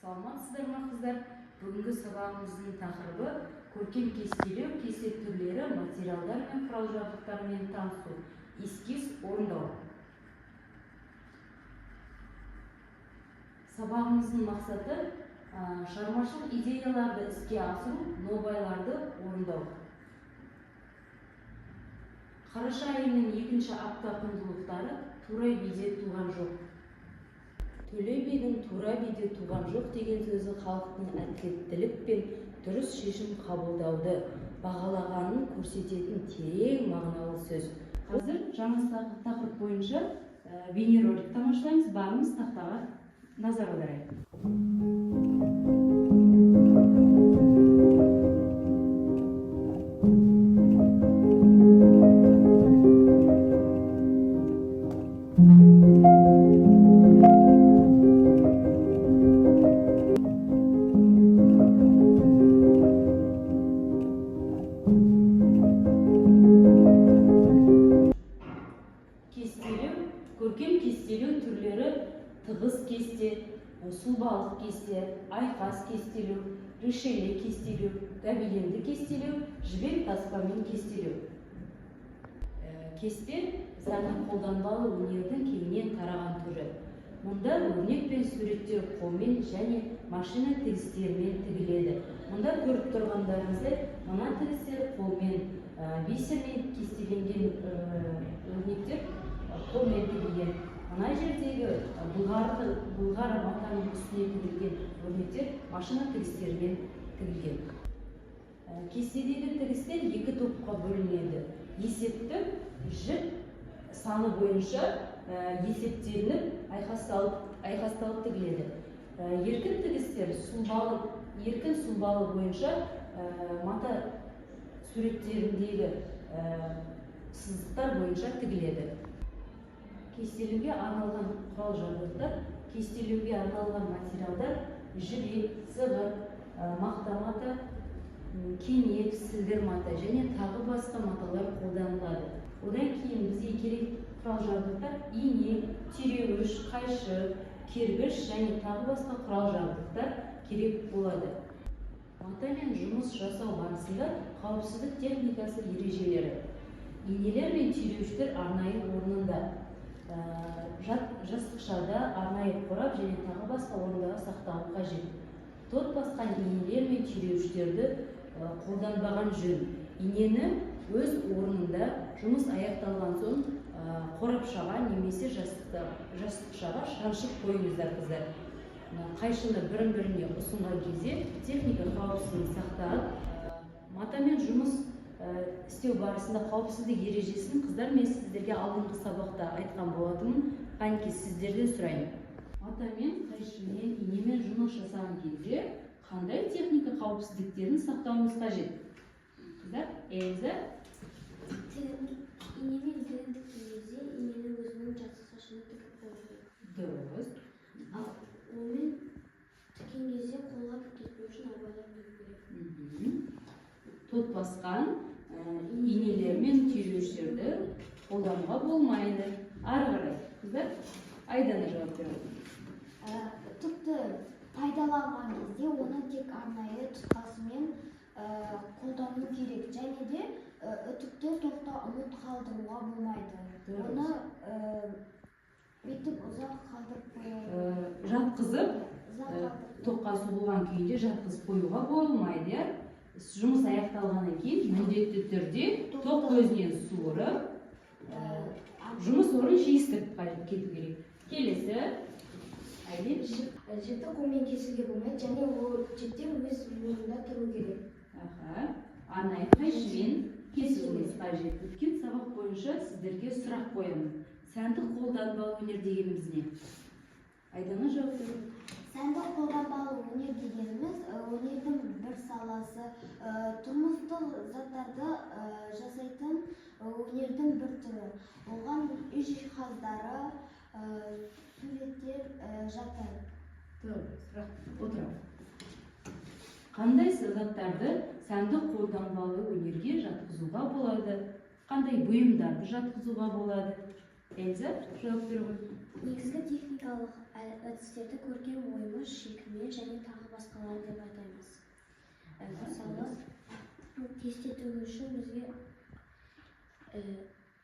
Саламатсыздар ма қыздар? Бүгінгі сабағымыздың тақырыбы көркем кестелеу, кесте түрлері, материалдар мен құрал жабдықтармен танысу, эскиз орындау. Сабағымыздың мақсаты шығармашылық идеяларды іске асыру, нобайларды орындау. Қараша айының 2-ші апта құндылықтары тура биде туған жоқ. Төле бидің тура биде туған жоқ деген сөзі халықтың әділеттілік пен дұрыс шешім қабылдауды бағалағанын көрсететін терең мағыналы сөз. Қазір жаңа тақырып бойынша бейнеролик тамашалаймыз. Барымыз тақтаға назар аударайық. Көркем кестелеу түрлері тығыз кесте, сұлбалық кесте, айқас кестелеу, решелі кестелеу, гобеленді кестелеу, жібек таспамен кестелеу. Кесте сәннің қолданбалы өнердің кеңінен тараған түрі. Мұнда өрнек пен суреттер қолмен және машина тігістерімен тігіледі. Мұнда көріп тұрғандарыңыздай, мына тігістер қолмен, бисермен кестеленген өрнектер қолмен тігілген. Мына жердегі бұлғар матаның үстіне тігілген өрнектер машина тігістерімен тігілген. Кестедегі тігістер екі топқа бөлінеді. Есепті жіп саны бойынша есептелініп, айқасталып тігіледі. Еркін тігістер еркін сұлбалы бойынша мата суреттеріндегі сызықтар бойынша тігіледі. Кестелеуге арналған құрал жабдықтар, кестелеуге арналған материалдар жібек, зығыр, мақта мата, кенеп, сілдір мата және тағы басқа маталар қолданылады. Одан кейін бізге керек құрал жабдықтар ине, түйреуіш, қайшы, кергіш және тағы басқа құрал жабдықтар керек болады. Матамен жұмыс жасау барысында қауіпсіздік техникасы ережелері. Инелер мен түйреуіштер арнайы орнында. Жастықшада арнайы қорап және тағы басқа орындағы сақталу қажет. Тот басқан инелер мен түйреуіштерді қолданбаған жөн. Инені өз орнында жұмыс аяқталған соң қорапшаға немесе жастықшаға шаншып қойыңыздар қыздар. Қайшыны бірін-біріне ұсынған кезде техника қауіпсіздігін сақтап, матамен жұмыс істеу барысында қауіпсіздік ережесін қыздар мен сіздерге алдыңғы сабақта айтқан болатынмын. Қанекей сіздерден сұрайын. Матамен, қайшымен, инемен жұмыс жасаған кезде қандай техника қауіпсіздіктерін сақтауымыз қажет? Қыздар, Эльза? Инемен тілін тіккен кезде инені өзінің жастық шашына тігіп қою керек. Дұрыс. Ал онымен тіккен кезде қолға кетпеу үшін абайлап тігу керек. Тот басқан инелер мен түйреуіштерді қолдануға болмайды. Ары қарай, қыздар, Айдана жауап береді. Түкті пайдаланған кезде оны тек арнайы тұтқасымен қолдану керек. Және де үтікті тоқта ұмыт қалдыруға болмайды. Оны бүйтіп ұзақ қалдырып қояды. Жатқызып, тоққа сұғылған күйінде жатқызып қоюға болмайды. Жұмыс аяқталғаннан кейін міндетті түрде тоқ көзінен суырып, жұмыс орнын жиыстырып кету керек. Келесі, Айден. Жіпті қолмен кесуге болмайды, және ол жіптер өз орнында тұру керек. Арнайы қайшымен кесуіңіз қажет. Өткен сабақ бойынша сіздерге сұрақ қоямын. Сәндік қолданбалы өнер дегеніміз не? Айдана жауап береді. Сәндік қолданбалы өнер дегеніміз өнердің бір саласы, тұрмыстық заттарды жасайтын өнердің бір түрі. Оған үй жиһаздары, суреттер жатады. Сұрақ отырамын. Қандай заттарды сәндік қолданбалы өнерге жатқызуға болады? Қандай бұйымдарды жатқызуға болады? Эльза, жооп бере кой. Негізгі техникалық әдістерді көркем оймыш, шекіме және тағы басқалар деп атаймыз. Мысалы, кесте тігу үшін бізге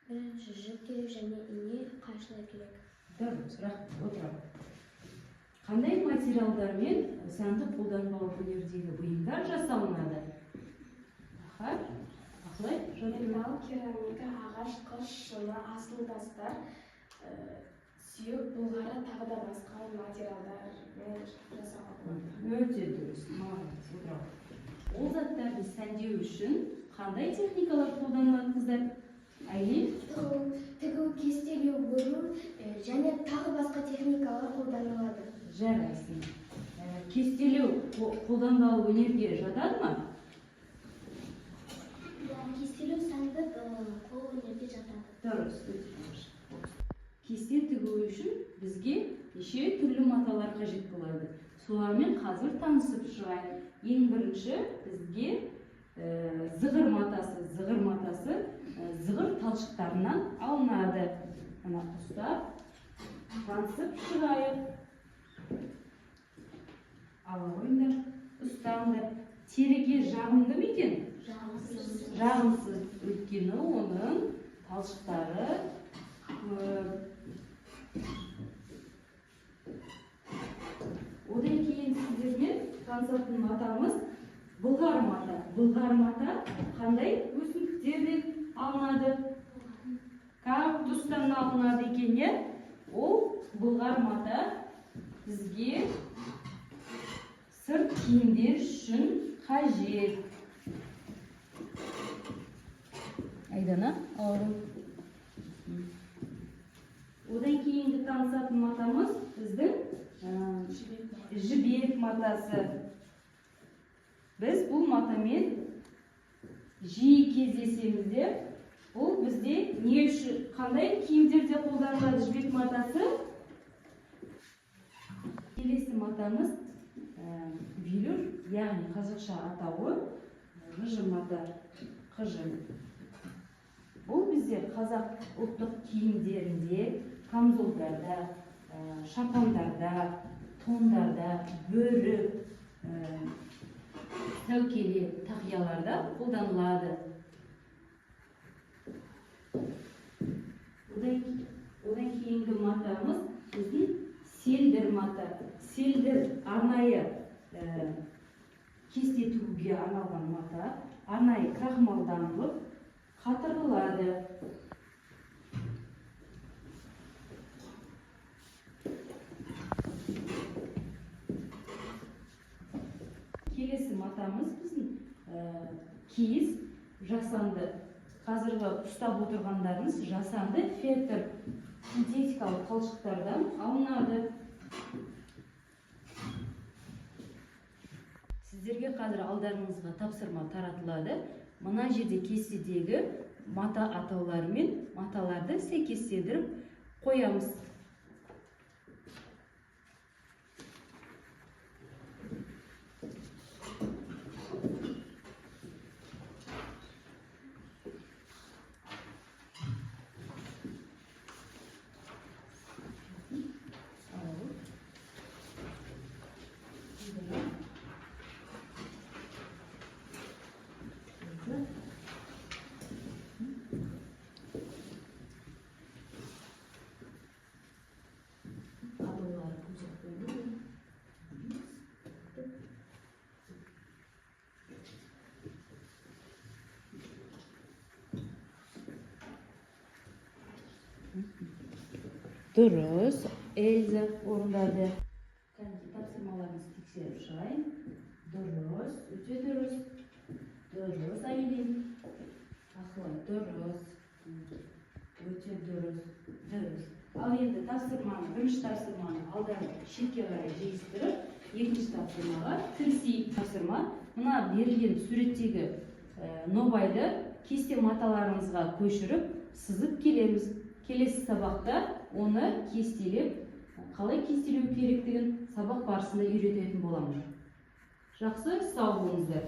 бірінші жіп керек және ине, қайшылар керек. Дұрыс, рахмет, отырамын. Қандай материалдармен сәндік қолданбалы өнердегі бұйымдар жасалынады? Ахар, ақылай, Металл, керамика, ағаш, қыш, шыны, асыл тастар, сүйек, былғары тағы да басқа материалдармен жасауға болады. өте дұрыс, молодец, отырамын. Ол заттарды сәндеу үшін қандай техникалар қолданылады қыздар? Айлин? Тігу, кестелеу, өру және тағы басқа техникалар қолданылады. Жарайсың. Кестелеу қолданбалы өнерге жатады ма? Кестелеу сәндік қол өнерге жатады. Дұрыс, өте дұрыс. Кесте тігу үшін бізге неше түрлі маталар қажет болады. Солармен қазір танысып шығайық. Ең бірінші бізге зығыр матасы зығыр талшықтарынан алынады. Ана ұстап, танысып шығайық. Ала қойыңдар, ұстаңдар. Теріге жағымды ма екен? Жағымсыз. Өйткені оның талшықтары одан кейін сіздермен танысатын матамыз былғар мата. Былғар мата қандай өсімдіктерден алынады? Кактустан алынады екен, е? Ол былғар мата бізге сырт киімдер үшін қажет. Айдана, алып. Одан кейінгі танысатын матамыз біздің жібек матасы. Біз бұл матамен жиі кездесеміз де, бұл бізде не үшін қандай киімдерде қолданылады жібек матасы? Келесі матамыз бүйір, яғни қазақша атауы қыжым мата, қыжым. Бұл бізде қазақ ұлттық киімдерінде, камзолдарда, шапандарда, тондарда, бөрік, сәукеле тақияларда қолданылады. Одан кейінгі матамыз біздің селдір мата. Селдір арнайы кесте тігуге арналған мата, арнайы крахмалданып қатырылады. Келесі матамыз біздің киіз жасанды. Қазіргі ұстап отырғандарымыз жасанды фетр синтетикалық талшықтардан алынады. Сіздерге қазір алдарыңызға тапсырма таратылады. Мына жерде кестедегі мата атаулары мен маталарды сәйкестендіріп қоямыз. Дұрыс, Эльза орындады. Тапсырмаларыңызды тексеріп шығайын. Дұрыс, өте дұрыс. Дұрыс, Айлин. Ақылай, дұрыс. Өте дұрыс. Дұрыс. Ал енді бірінші тапсырманы алдарына шетке қарай жиыстырып, екінші тапсырмаға кірісейік. Тапсырма мына берілген суреттегі нобайды кесте маталарымызға көшіріп, сызып келеміз. Келесі сабақта оны кестелеп, қалай кестелеу керектігін сабақ барысында үйрететін боламыз. Жақсы, сау болыңыздар.